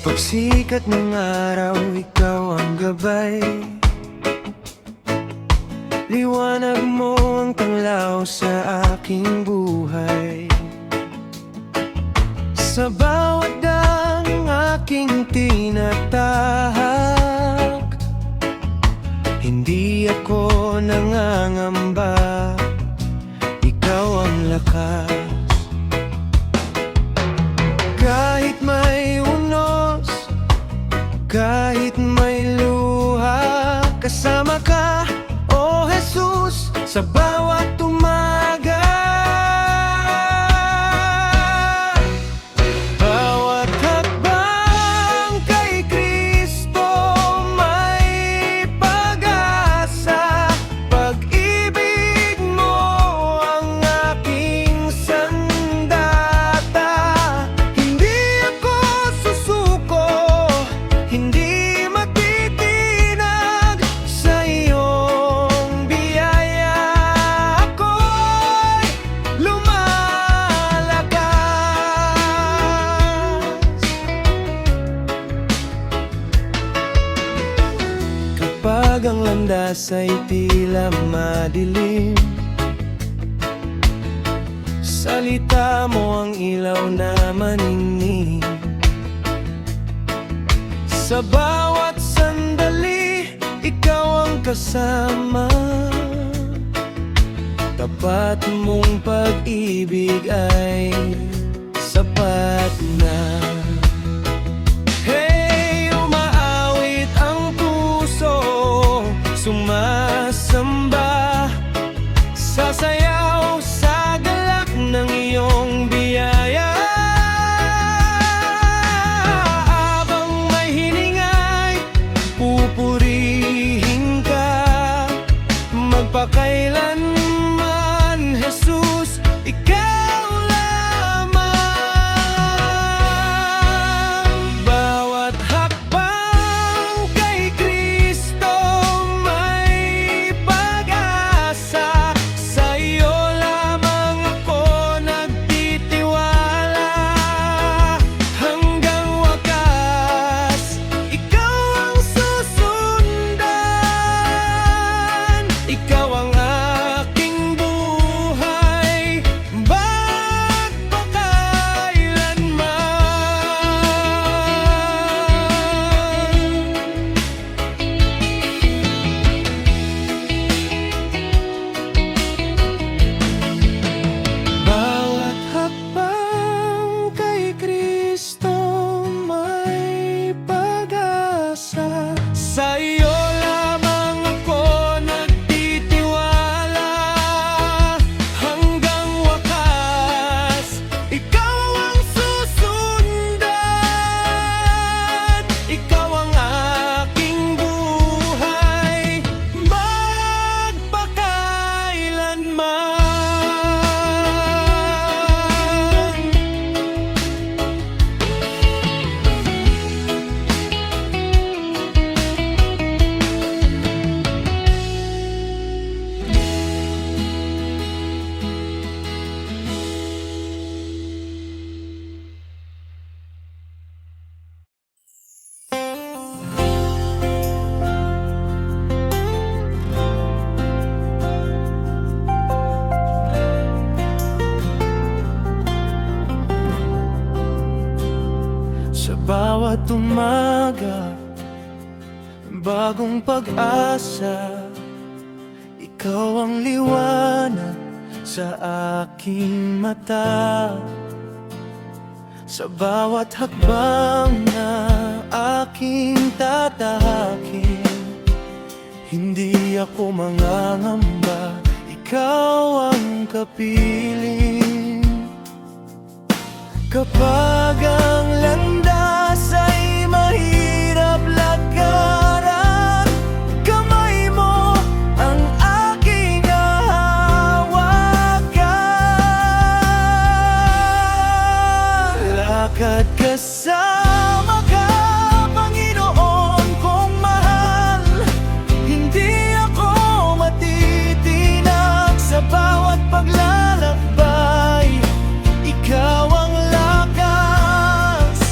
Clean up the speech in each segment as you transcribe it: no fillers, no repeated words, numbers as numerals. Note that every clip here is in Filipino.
Pagsikat ng araw, ikaw ang gabay. Liwanag mo ang tanglaw sa aking buhay. Sa bawat daan ng aking tinatahak, hindi ako nangangamba, ikaw ang lakas. Kahit may unos, kahit may luha, kasama ka, O Jesus, sa bawat umaga. Bawat hakbang kay Kristo may pag-asa. Pag-ibig mo ang aking sandata. Hindi ako susuko, hindi matitinag sa iyong biyaya. Ako'y lumalakas. Kapag ang landas ay tila madilim, salita mo ang ilaw na maningning. Sa bawat sandali, ikaw ang kasama. Tapat mong pag-ibig ay sapat na. Hey, umaawit ang puso, sumasamba, sasayaw sa galak ng iyong biyaya. Habang may hiningay, pupurihin ka magpakailanman, Jesus, ikaw lamang. Bawat hakbang kay Kristo may pag-asa. Sa iyo lamang ako nagtitiwala. Hanggang wakas, ikaw ang susundan. Ikaw ang aking buhay, magpakailanman. Bawat hakbang kay Kristo may pag-asa. Sa iyo lamang ako nagtitiwala. Hanggang wakas, ikaw ang susundan. Ikaw ang aking buhay, magpakailanman. Sa bawat umaga, bagong pag-asa, ikaw ang liwanag sa aking mata. Sa bawat hakbang na aking tatahakin, hindi ako mangangamba, ikaw ang kapiling. Kapag ang landas ay mahirap lakaran, kamay mo ang aking hahawakan. Lakad kasama ka, Panginoon kong mahal. Hindi ako matitinag sa bawat paglalakbay. Ikaw ang lakas.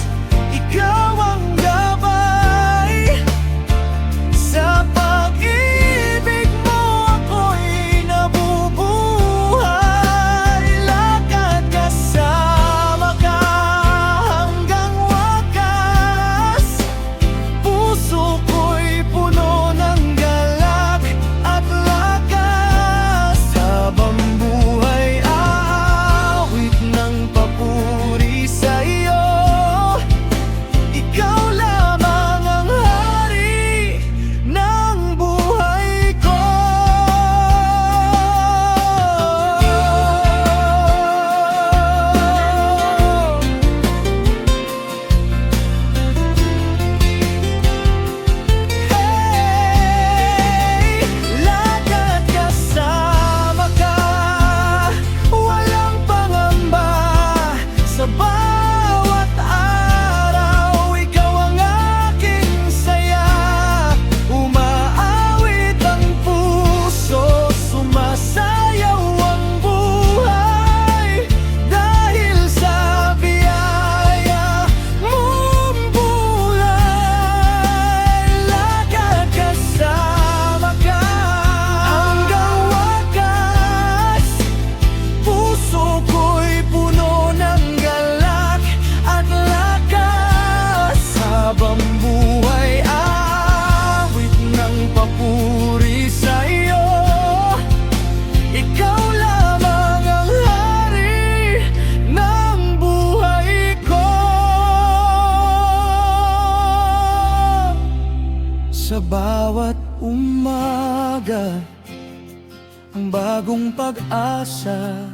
bagong pag-asa.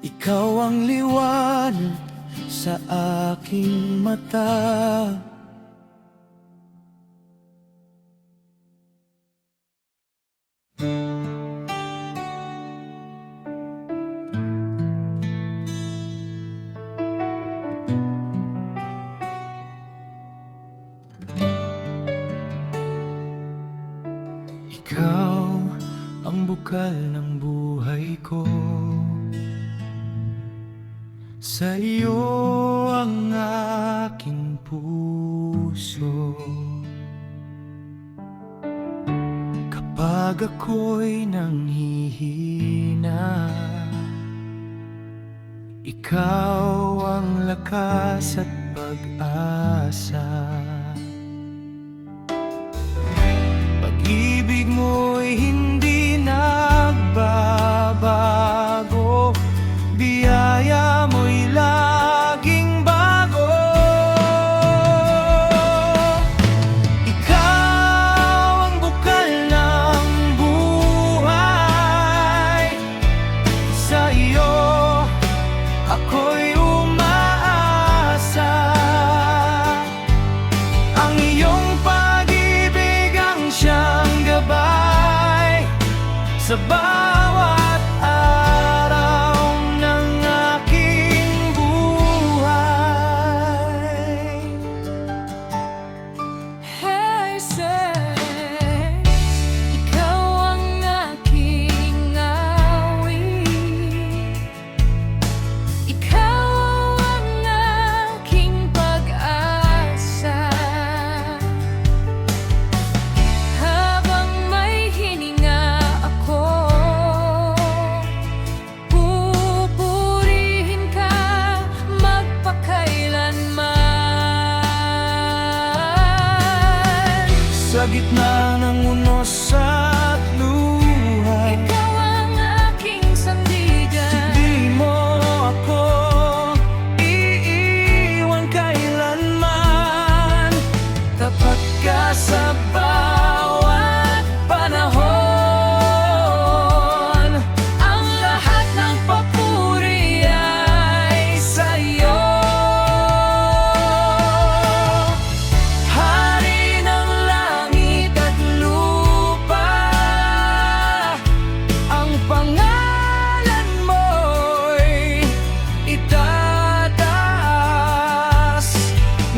Ikaw ang liwanag sa aking mata. Ikaw ang bukal ng buhay ko, sa iyo ang aking puso. Kapag ako'y nanghihina, ikaw ang lakas at pag-asa. Pag-ibig mo'y hindi nagbabago, biyaya mo'y laging bago. Ikaw ang bukal ng buhay, sa iyo ako'y umaasa. Ang iyong pag-ibig ang siyang gabay sa bawat araw ng aking buhay. Jesus, ikaw ang aking awit, ikaw ang aking pag-asa. Habang may hininga ako, pupurihin ka magpakailanman. Sa gitna ng unos at luha, Ikaw ang aking sandigan. di mo ako iiwan kailanman. Tapat ka sa bawat panahon, Ang lahat ng papuri ay sa'yo. Hari ng langit at lupa, ang pangalan mo'y itataas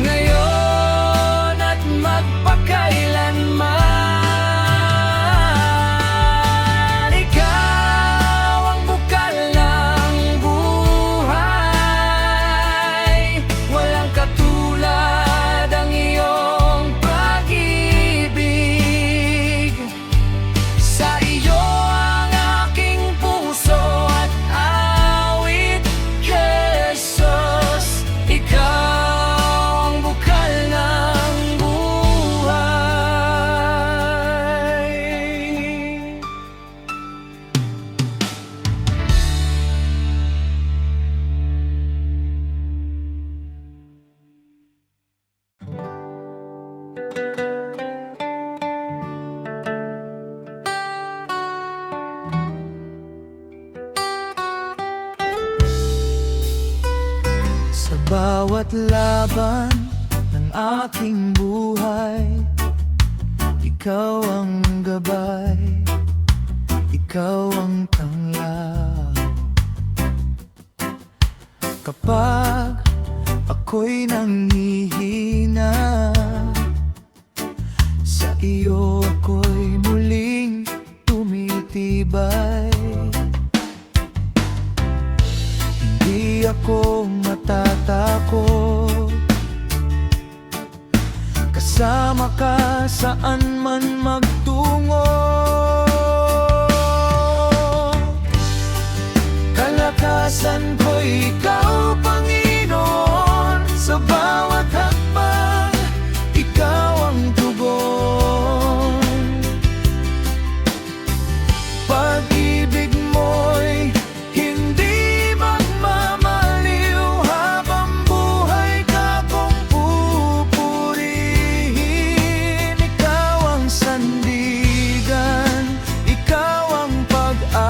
ngayon at magpakailanman. Ikaw ang bukal ng buhay, walang katulad ang iyong pag-ibig. Sa iyo ang aking puso at awit, Jesus. Ikaw ang bukal ng buhay. Sa bawat laban ng aking buhay, ikaw ang gabay, ikaw ang tanglaw. Kapag ako'y nanghihina, sa iyo ako'y muling tumitibay. Hindi ako matatakot, kasama ka saan man magtungo. Kalakasan ko'y ikaw, Panginoon, sa bawat hakbang, ikaw ang tugon. Pag-ibig mo'y hindi magmamaliw, habang buhay ka kong pupurihin. Ikaw ang sandigan, ikaw ang pag-asa.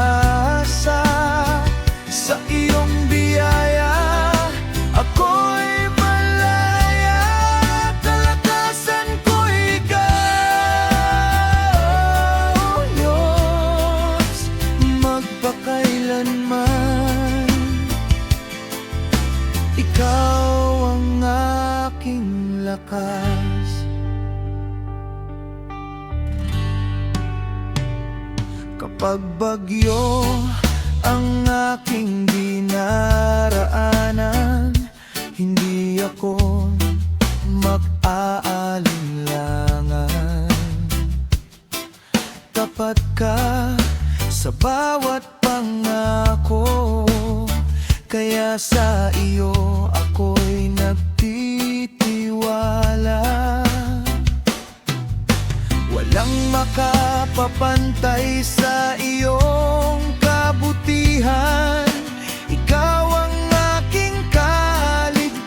lakas. Kapag bagyo ang aking dinaraanan, hindi ako mag-aalinlangan. Tapat ka sa bawat pangako, kaya sa iyo ako'y nagtitiwala. Walang makapapantay sa iyong kabutihan, ikaw ang aking kaligtasan.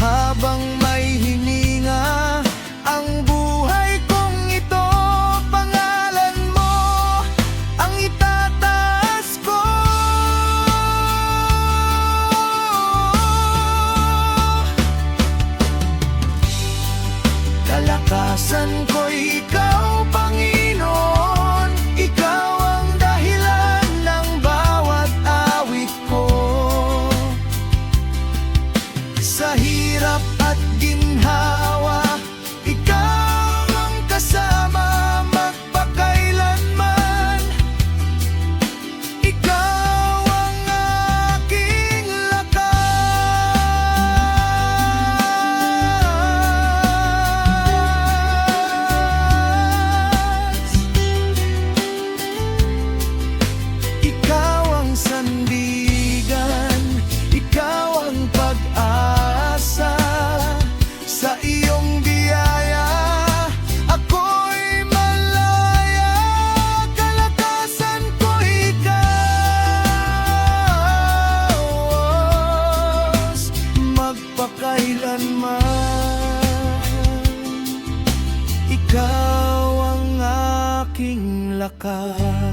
Habang may hininga ang buhay kong ito, pangalan mo ang itataas ko. Kalakasan ko'y ikaw, Panginoon. Ikaw ang dahilan ng bawat awit ko. Sa hirap at ginhawa, ikaw ang kasama magpakailanman. Ikaw ang aking lakas. Ikaw ang sandigan, ikaw ang pag-asa. Sa iyong biyaya ako'y malaya. Kalakasan ko ikaw, magpakailanman. Ikaw ang aking lakas.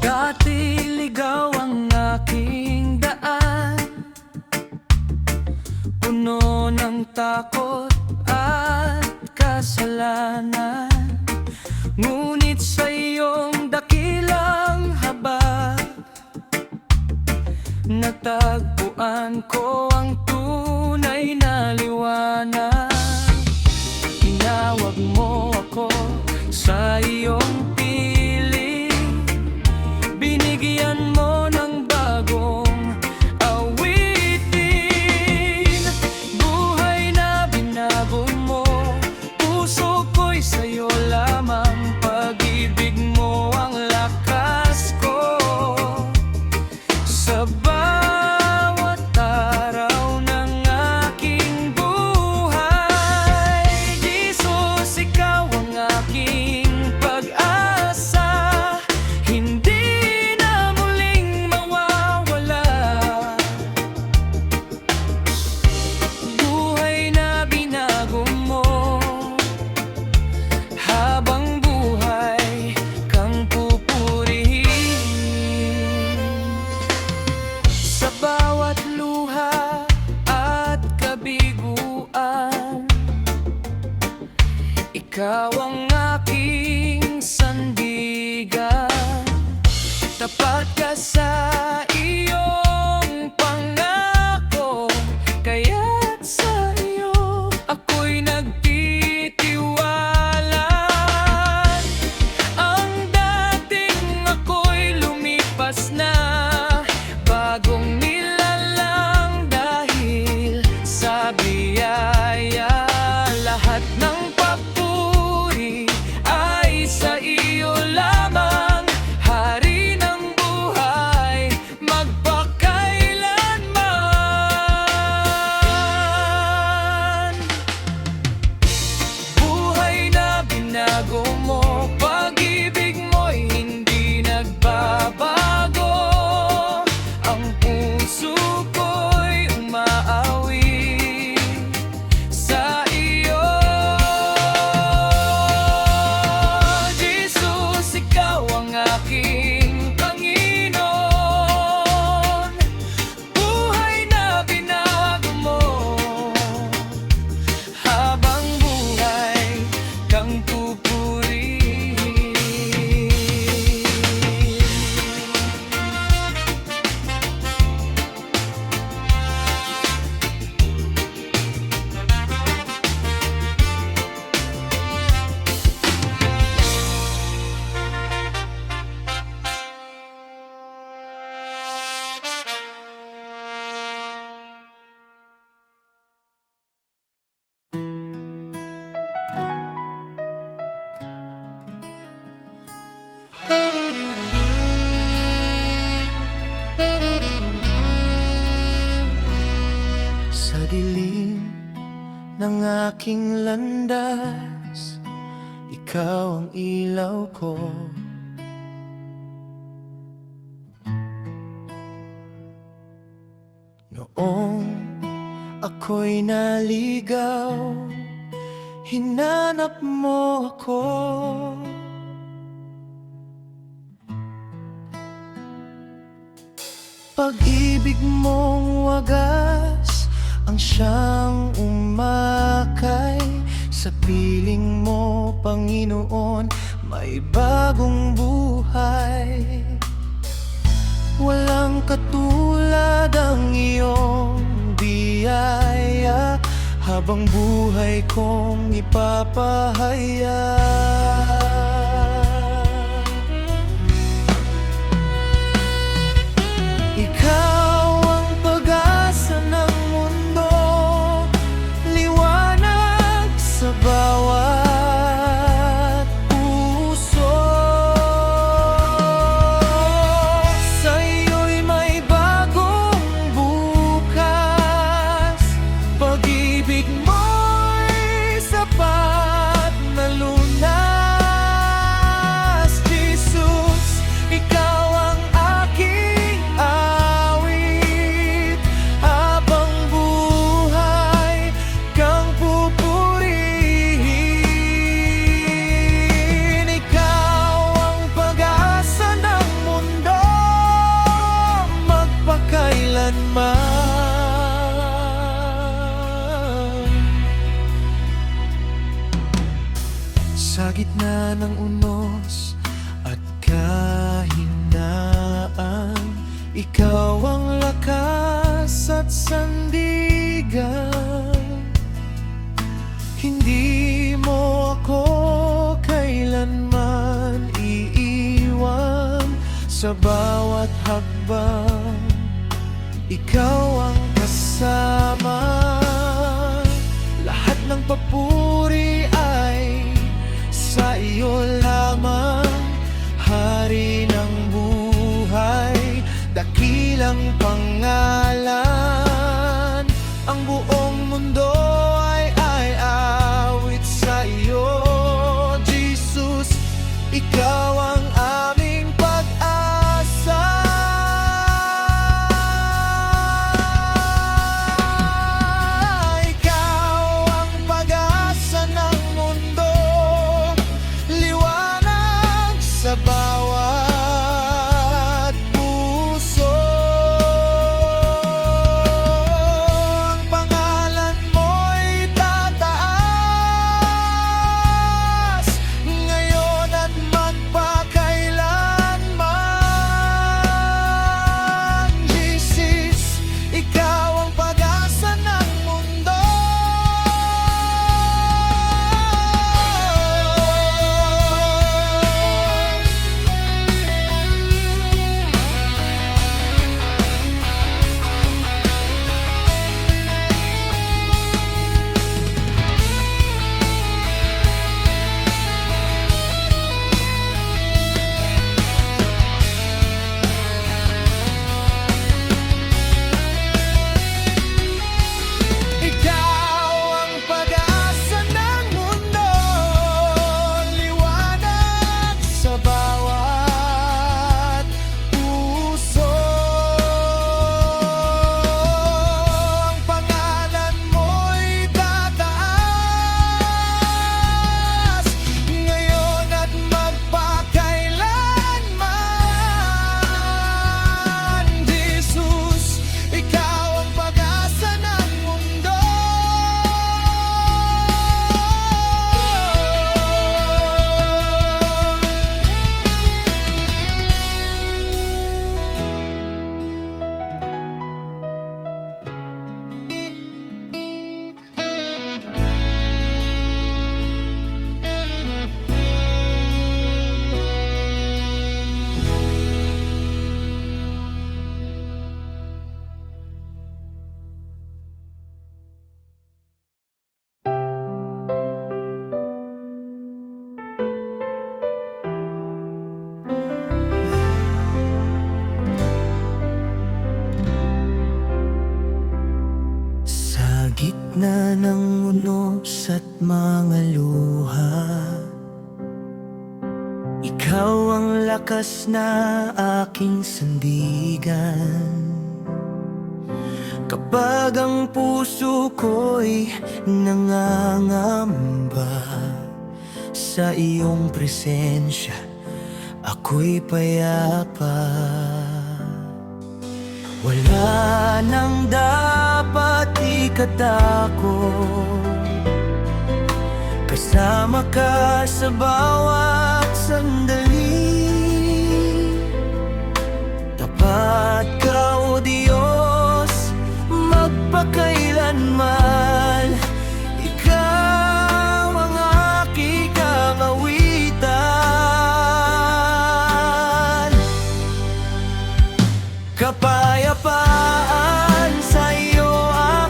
Dati ligaw ang aking daan, puno ng takot at kasalanan. Ngunit sa iyong dakilang habag, natagpuan ko ang tunay na liwanag. Tinawag mo ako sa iyong piling, binigyan mo ng bagong awitin. Buhay na binago mo, puso ko'y sa'yo lamang. Pag-ibig mo ang lakas ko sa bawat araw ng aking buhay. Jesus, ikaw ang aking pag-asa. dilim ng aking landas, ikaw ang ilaw ko. Noong ako'y naligaw, hinanap mo ako. Pag-ibig mong wagas ang siyang umakay sa piling mo, Panginoon, may bagong buhay. Walang katulad ang iyong biyaya, habang buhay kong ipapahayag. Ikaw ang pag-asa ng mundo, liwanag sa bawat puso. Sa'yo'y may bagong bukas, pag-ibig mo'y sapat na lunas. Jesus, ikaw ang aking awit, habang buhay kang pupurihin. Ikaw ang pag-asa ng mundo, magpakailanman. Sa gitna ng unos at kahinaan, ikaw ang lakas at sandigan. Hindi mo ako kailanman iiwan, sa bawat hakbang ikaw ang kasama. Lahat ng papuri ay sa iyo lamang, Hari ng buhay, dakilang pangalan. Ang buong mundo ay awit sa iyo, Jesus, ikaw ang aming pag-asa. Ikaw ang pag-asa ng mundo, liwanag sa bawat puso. Ang pangalan mo'y tataas ngayon at magpakailanman. gitna ng unos at mga luha, ikaw ang lakas na aking sandigan. Kapag ang puso ko'y nangangamba, sa iyong presensya ako'y payapa. Wala nang dapat ikatakot, kasama ka sa bawat sandali. Tapat ka, O Diyos, magpakailanman. Ikaw ang aking kawitan. Kapayapaan sa iyo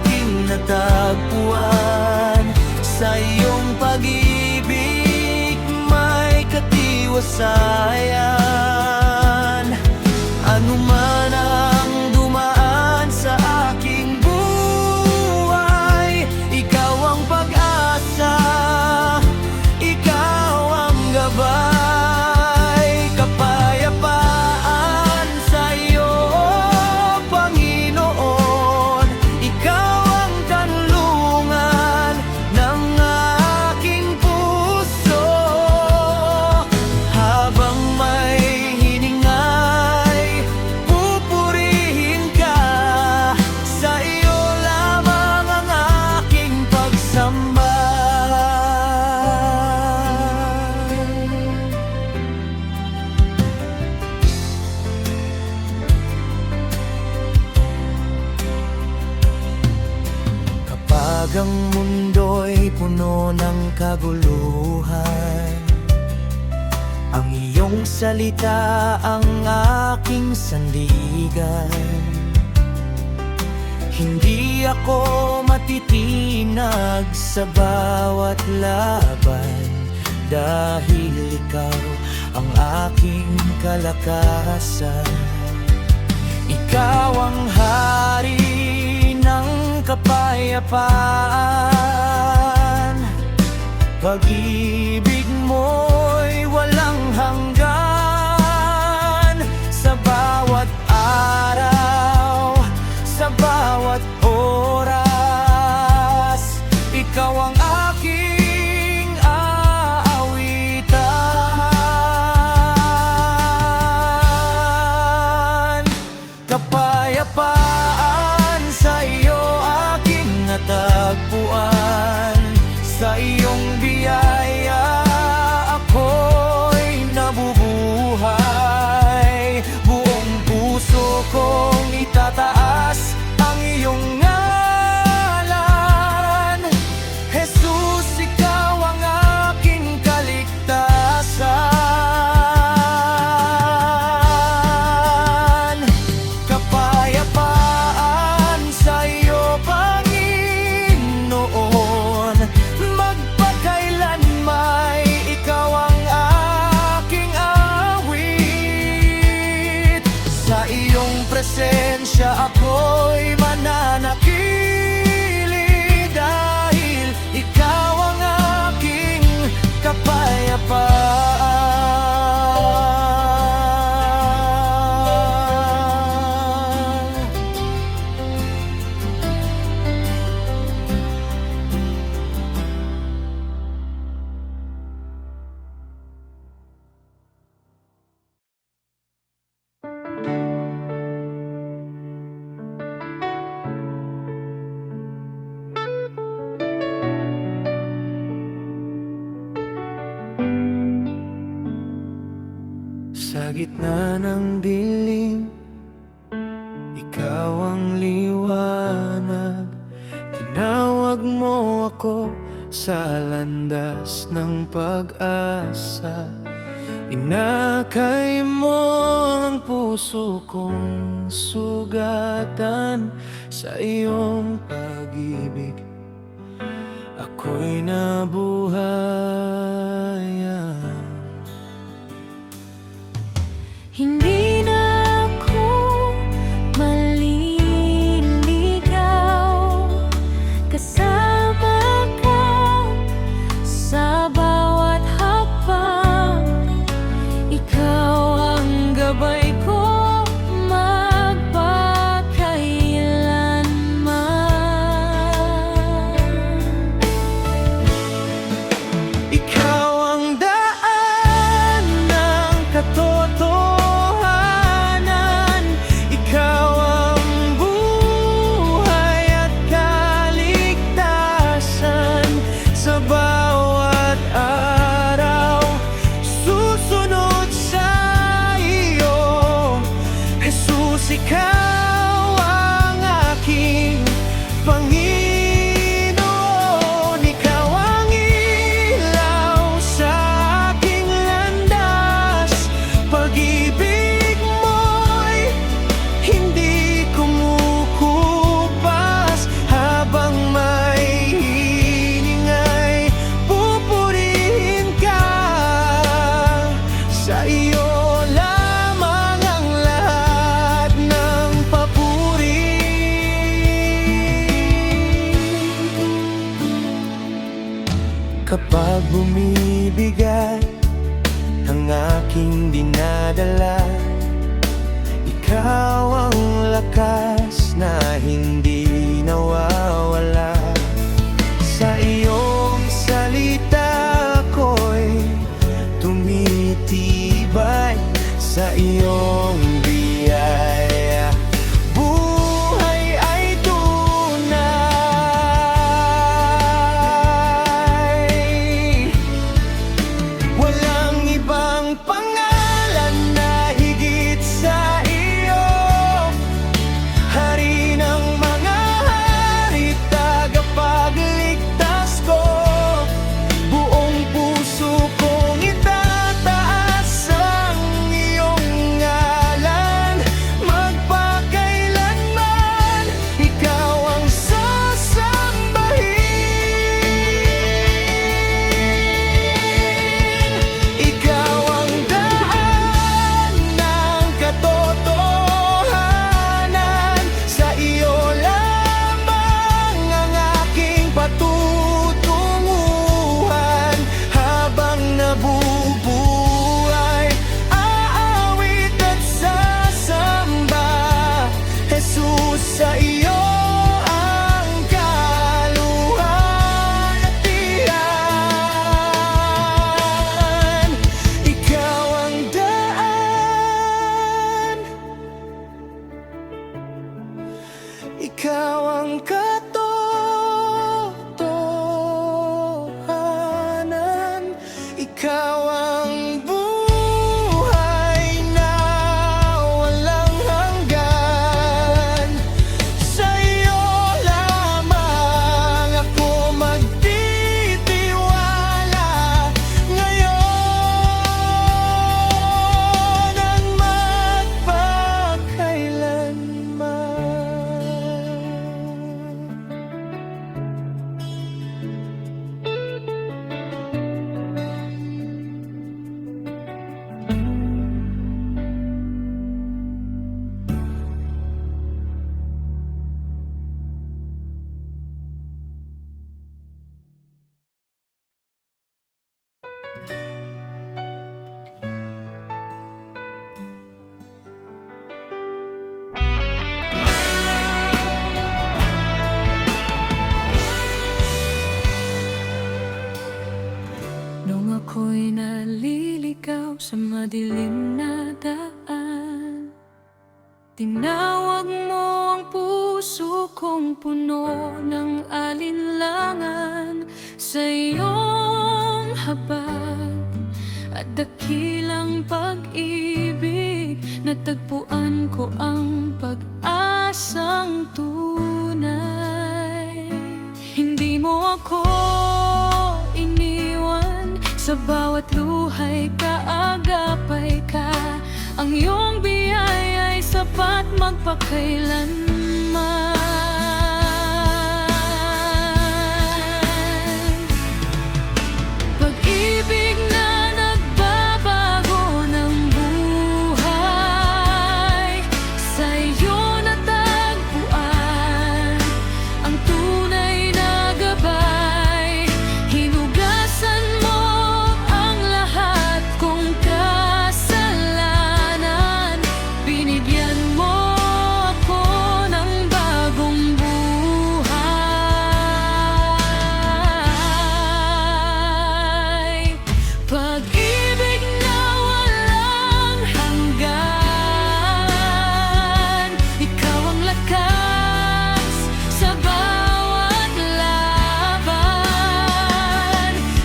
aking natagpuan, sa iyong pag-ibig may katiwasayan. Ano man ang dumaan sa aking buhay, ikaw ang pag-asa, ikaw ang gabay. Kapayapaan sa iyo, Panginoon, ikaw ang kanlungan ng aking puso. Habang may hiningay, pupurihin ka, sa iyo lamang ang aking pagsamba. Kapag ang mundo'y puno ng kaguluhan, ang iyong salita ang aking sandigan. Hindi ako matitinag sa bawat laban, dahil ikaw ang aking kalakasan. Ikaw ang hari ng kapayapaan. Pag-ibig mo'y walang hanggan, sa bawat araw, sa bawat oras. Ikaw ang aking aawitan. Kapayapaan sa iyo aking natagpuan, sa iyong biyaya ako'y nabubuhay. Buong puso kong itataas ang iyong ngalan. Jesus, ikaw ang aking kaligtasan. Kapayapaan sa iyo, Panginoon, magpakailanman ikaw ang aking awit. Sa iyong presensya ako'y mananatili, dahil ikaw ang aking kapayapaan. Sa gitna ng dilim, ikaw ang liwanag. Tinawag mo ako sa landas ng pag-asa. Inakay mo ang puso kong sugatan, sa iyong pag-ibig ako'y nabuhayan. Hindi na ako maliligaw kasama aking dinadala. Ikaw ang lakas na hindi nawawala. Sa iyong salita ko'y tumitibay, sa iyong biyaya buhay ay tunay. Walang ibang pangalan na higit sa iyo, Hari ng mga hari, tagapagligtas ko. Buong puso kong itataas ang iyong ngalan, magpakailanman ikaw ang sasambahin. Ikaw ang daan ng katotohanan, sa iyo lamang ang aking patutunguhan. Habang nabubuhay, aawit at sasamba. Jesus, sa iyo ang kaluwalhatian. Ikaw ang daan, ikaw ang katotohanan, ikaw ang buhay na walang hanggan. Sa iyo lamang ako magtitiwala, ngayon at magpakailanman. Nung ako'y naliligaw sa madilim na daan, tinawag mo ang puso kong puno ng alinlangan. Sa iyong habag at dakilang pag-ibig, natagpuan ko ang pag-asang tunay. Hindi mo ako iniwan, sa bawat luhay kaagapay ka. Ang iyong biyaya'y sapat magpakailanman. Pag-ibig na nagbabago ng buhay, sa iyo natagpuan ang tunay na gabay. Hinugasan mo ang lahat kong kasalanan, binigyan mo ako ng bagong buhay. Pag-ibig na walang hanggan, ikaw ang lakas sa bawat laban.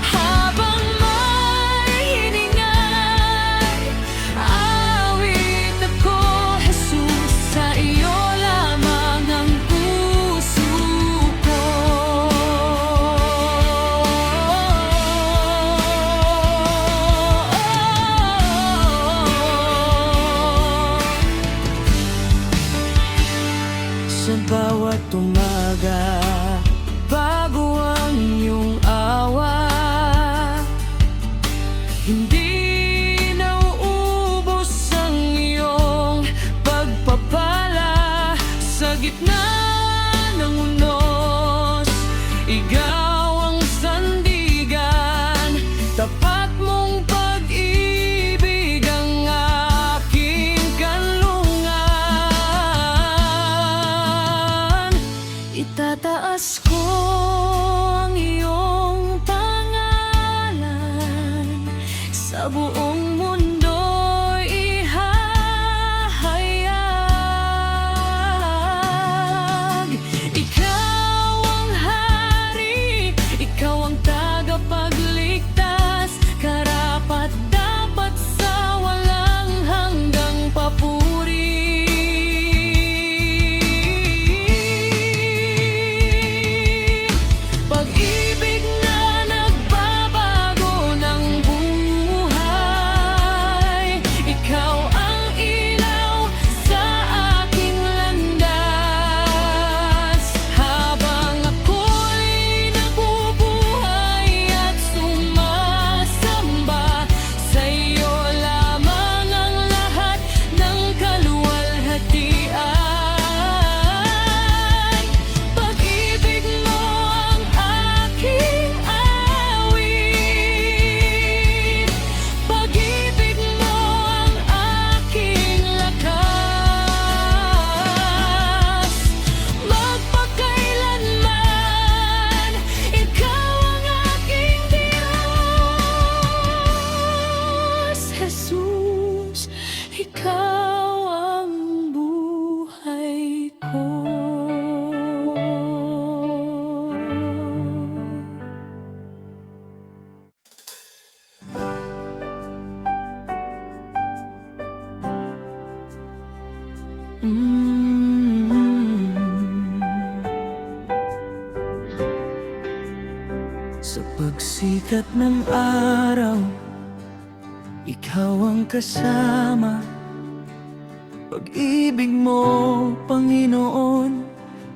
Habang may hiningay, awit ako, Jesus, sa iyo lamang ang puso ko. Sa bawat umaga, bago ang iyong awa, hindi nauubos ang iyong pagpapala. Sa gitna ng unos, ikaw ang sandigan, tapat mong pag-ibig iyong mundo'y ihahayag. Ikaw ang hari, ikaw ang tagapagligtas, karapat-dapat sa walang hanggang papuri. Pag-ibig na nagbabago ng buhay, ikaw ang ilaw sa aking landas. Habang ako'y nabubuhay at sumasamba, sa iyo lamang ang lahat ng kaluwalhatian. Pag-ibig mo ang aking awit, pag-ibig mo ang aking lakas. Magpakailanman, ikaw ang aking Diyos. Jesus, ikaw ang buhay ko. Sa pagsikat ng araw, ikaw ang kasama. Pag-ibig mo, Panginoon,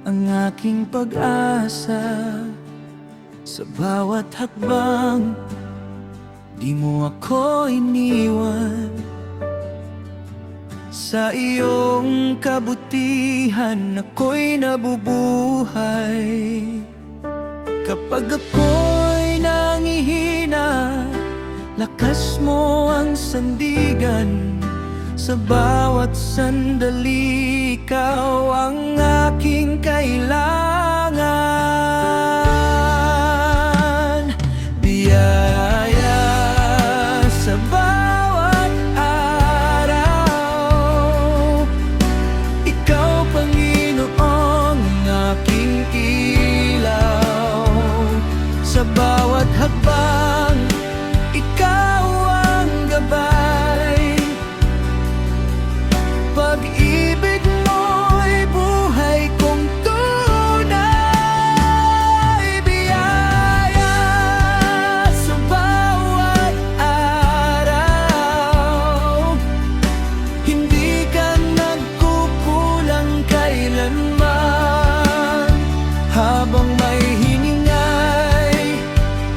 ang aking pag-asa. Sa bawat hakbang, di mo ako iniwan. Sa iyong kabutihan, ako'y nabubuhay. Kapag ako'y nangihina, lakas mo ang sandigan. Sa bawat sandali, ikaw ang aking kailangan. Biyaya sa bawat araw, ikaw, Panginoon, aking ilaw. Sa bawat hakbang, ikaw ang gabay. Pag-ibig mo'y buhay kong tunay. Biyaya sa bawat araw, hindi ka nagkukulang kailanman. Habang may hiningay,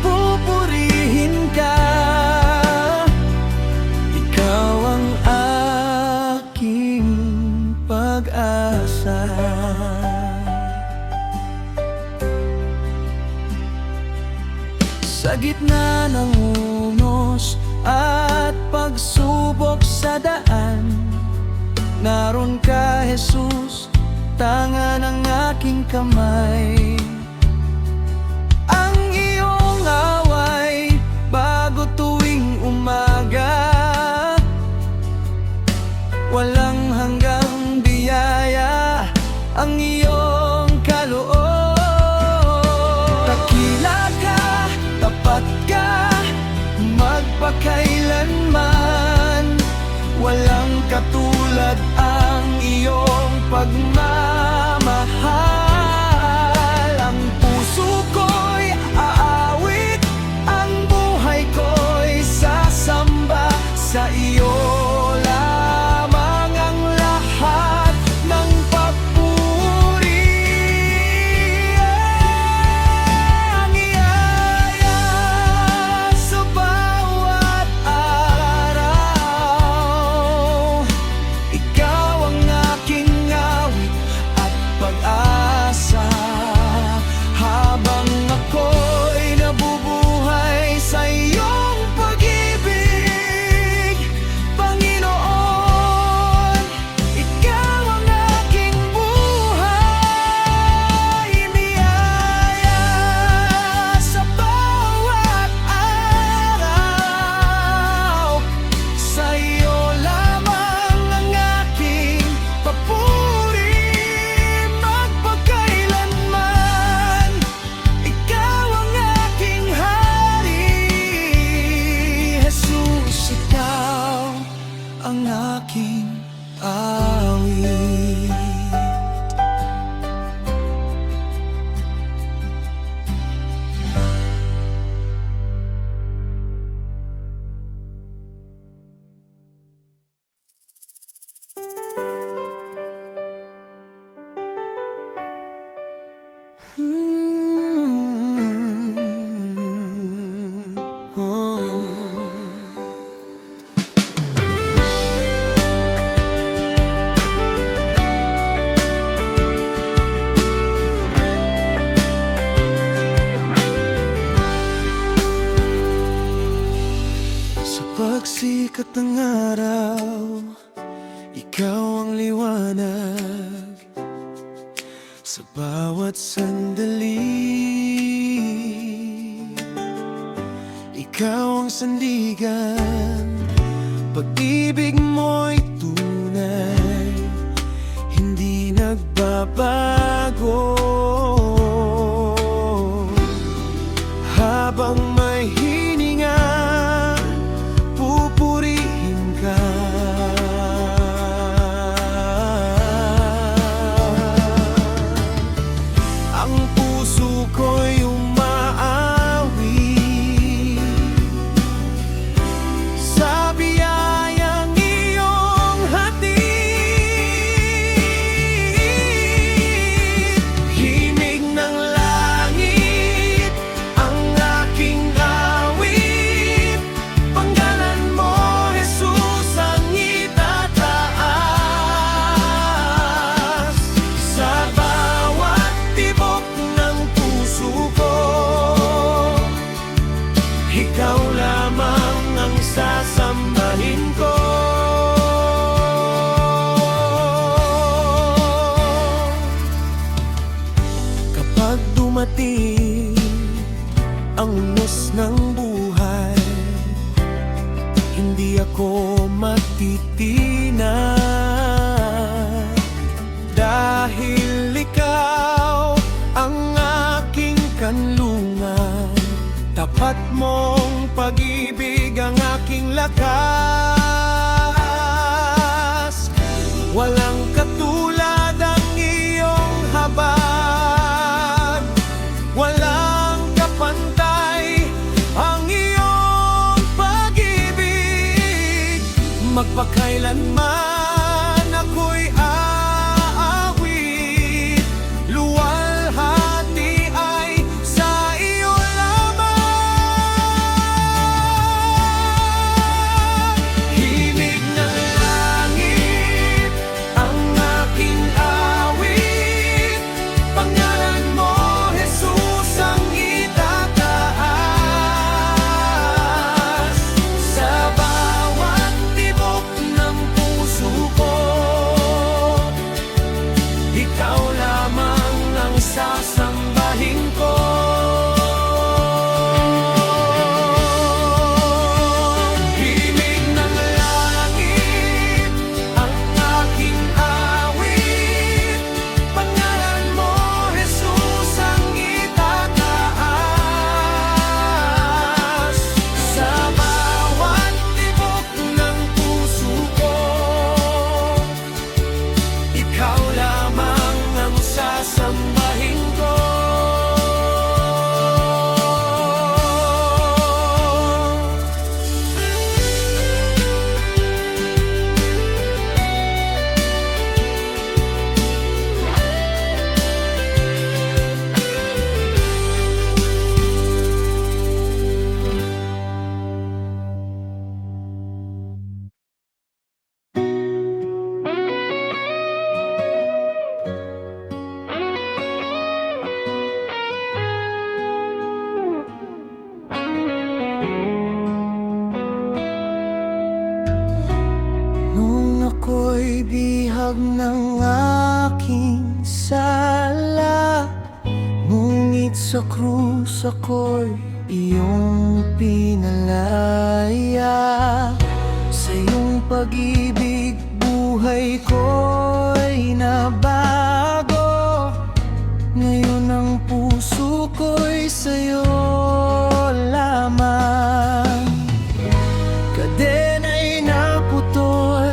pupurihin ka. Ikaw ang aking pag-asa. Sa gitna ng unos at pagsubok sa daan, naroon ka, Jesus, tanga ng aking kamay. Ang iyong away bago tuwing umaga, walang hanggang biyaya ang iyong kaloob. Dakila ka, tapat ka, magpakailanman. Walang katulad ang iyong pagmamahal. Ang puso ko'y aawit, ang buhay ko'y sasamba. Sa iyo lamang ang lahat ng papuri. Ang iyaya sa bawat araw, ikaw ang aking awit at pag-asa. Habang ako'y nabubuhay sa iyong pag-ibig, ang aking awit. Sa pagsikat ng araw, ikaw ang liwanag. Sa bawat sandali, ikaw ang sandigan. Pag-ibig mo'y tunay, hindi nagbabago. Habang may hininga, pupurihin ka. Ang puso ko'y umaawi sa biyayang iyong hatid. Himig ng langit ang aking awit, panggalan mo, Jesus, ang itataas. Sa bawat tibok ng puso ko, ikaw lamang ang sasambahin ko. Kapag dumating ang unos ng buhay, hindi ako matitinag, dahil ikaw ang aking kanlungan. Tapat mong pag-ibig ang aking lakas. Walang katulad ang iyong habag, walang kapantay ang iyong pag-ibig. Magpakailanman ako'y aawit, luwalhati ay sa iyo lamang. Himig ng langit ang aking awit, pangalan mo, Jesus, ang itataas. Sa bawat tibok ng puso ko, ikaw lamang ang sasambahin ko. Himig ng langit ang aking awit, pangalan mo, Jesus, ang itataas. Sa bawat tibok ng puso ko, ikaw lamang ang sasambahin ko. Nung ako'y bihag ng aking sala, ngunit sa krus ako'y iyong pinalaya. Sa iyong pag-ibig buhay ko'y nabago. Ngayon ang puso ko'y sa'yo lamang. Kadena'y naputol,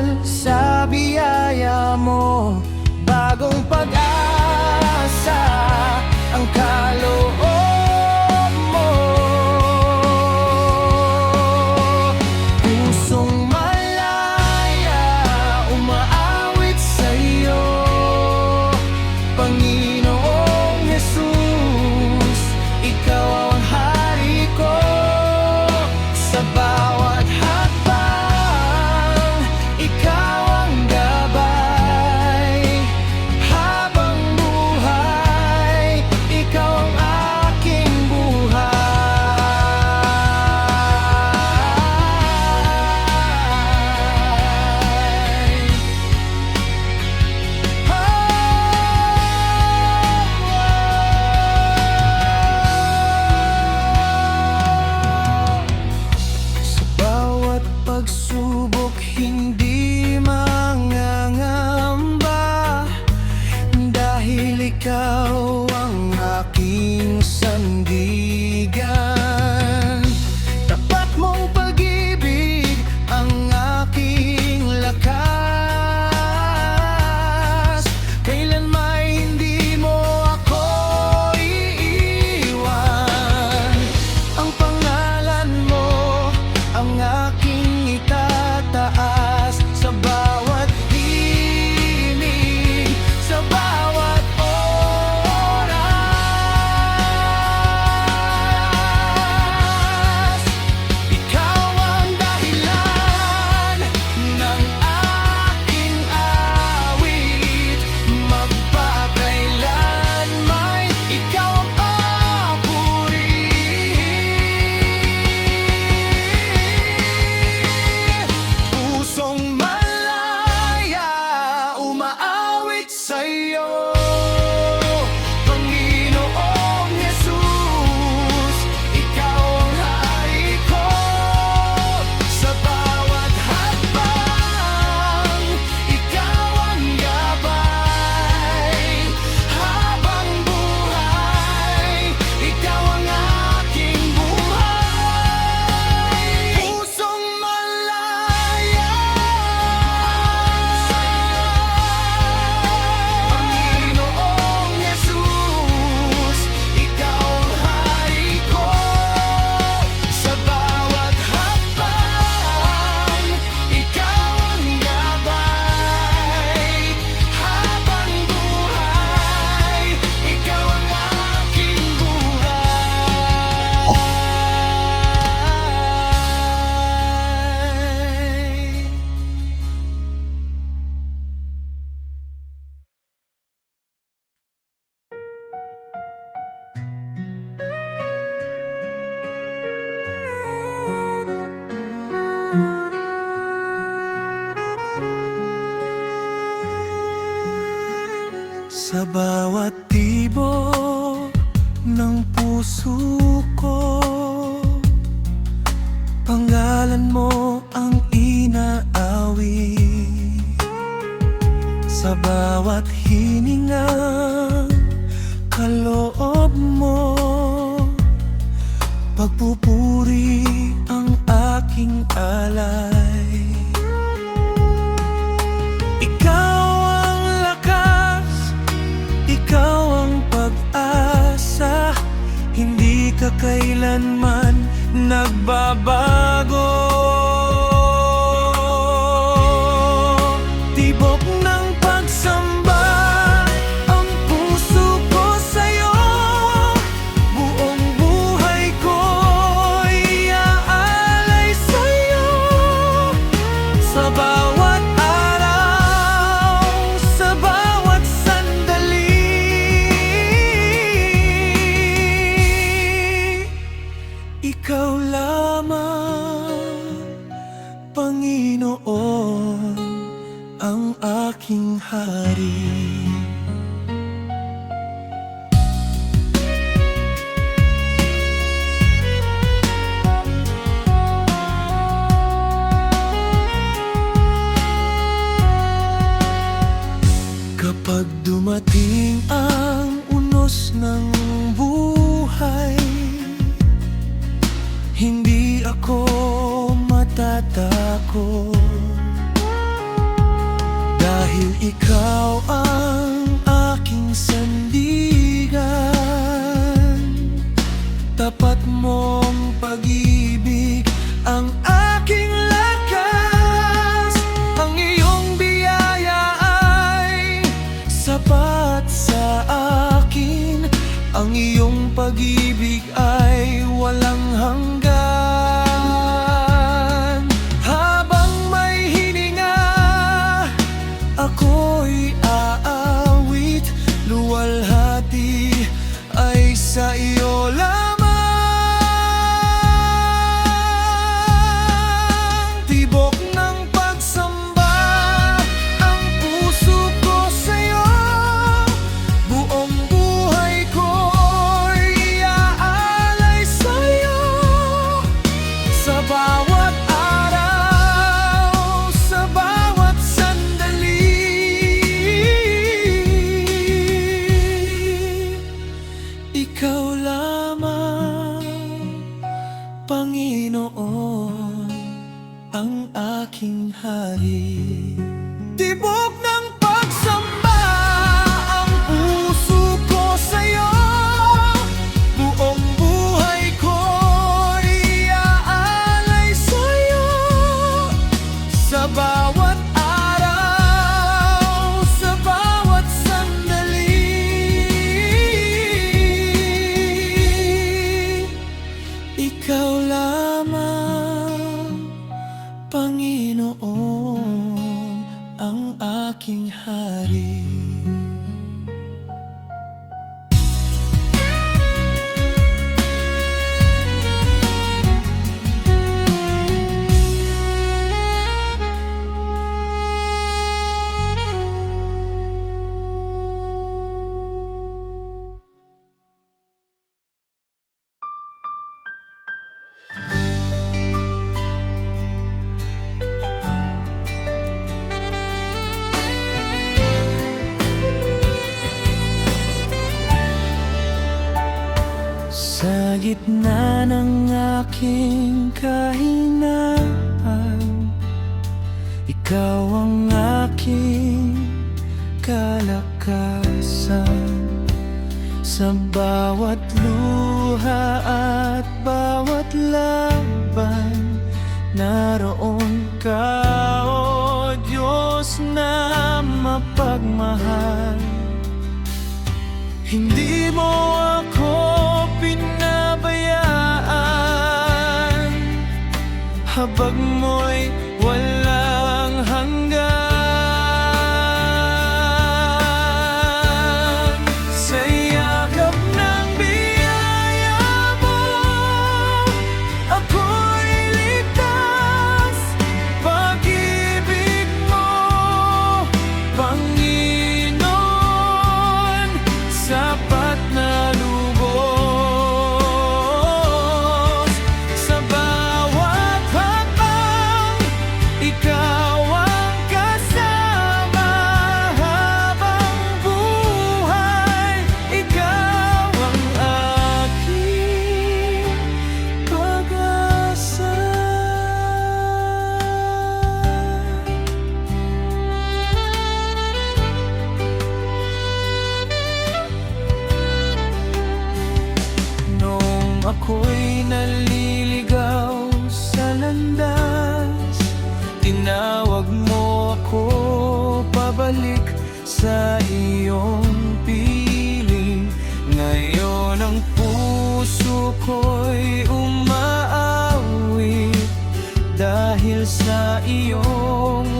Sa bawat tibok ng puso ko, pangalan mo ang inaawit. Sa bawat hiningang kaloob mo, pagpupuri ang aking alay. Ikaw ang lakas, ikaw ang pag-asa, hindi ka kailanman nagbabago. Tibok ng pagsamba ang puso ko sa'yo, buong buhay ko'y iaalay sa'yo. Sa bawat araw, sa bawat sandali, ikaw lamang, Panginoon, ang aking hari. Kapag dumating ang unos ng buhay, hindi ako matatakot, dahil ikaw ang aking sandigan. Tapat mong pag-ibig ang aking lakas, ang iyong biyaya ay sapat sa akin, ang iyong pag-ibig ay walang hanggan. Habang may hininga, ako'y aawit, luwalhati ay sa iyo lamang. Tibok ng pagsamba ang puso ko sa'yo, buong buhay ko'y iaalay sa'yo. Sa bawat araw, sa bawat sandali, ikaw lamang, Panginoon, ang aking hari. Tibok ng pagsamba ang puso ko sa'yo, buong buhay ko'y iaalay sa'yo. Sa bawat araw, sa bawat sandali, ikaw lamang, Panginoon, ang aking hari. Sa gitna ng aking kahinaan, ikaw ang aking kalakasan. Sa bawat luha at bawat laban, naroon ka, O Diyos na mapagmahal. Hindi mo ako pinabayaan, habag mo'y walang hanggan. Sa yakap ng biyaya mo, ako'y ligtas. Pag-ibig mo, Panginoon, Huwag mo ako pabalik sa iyong piling. Ngayon ang puso ko'y umaawit dahil sa iyong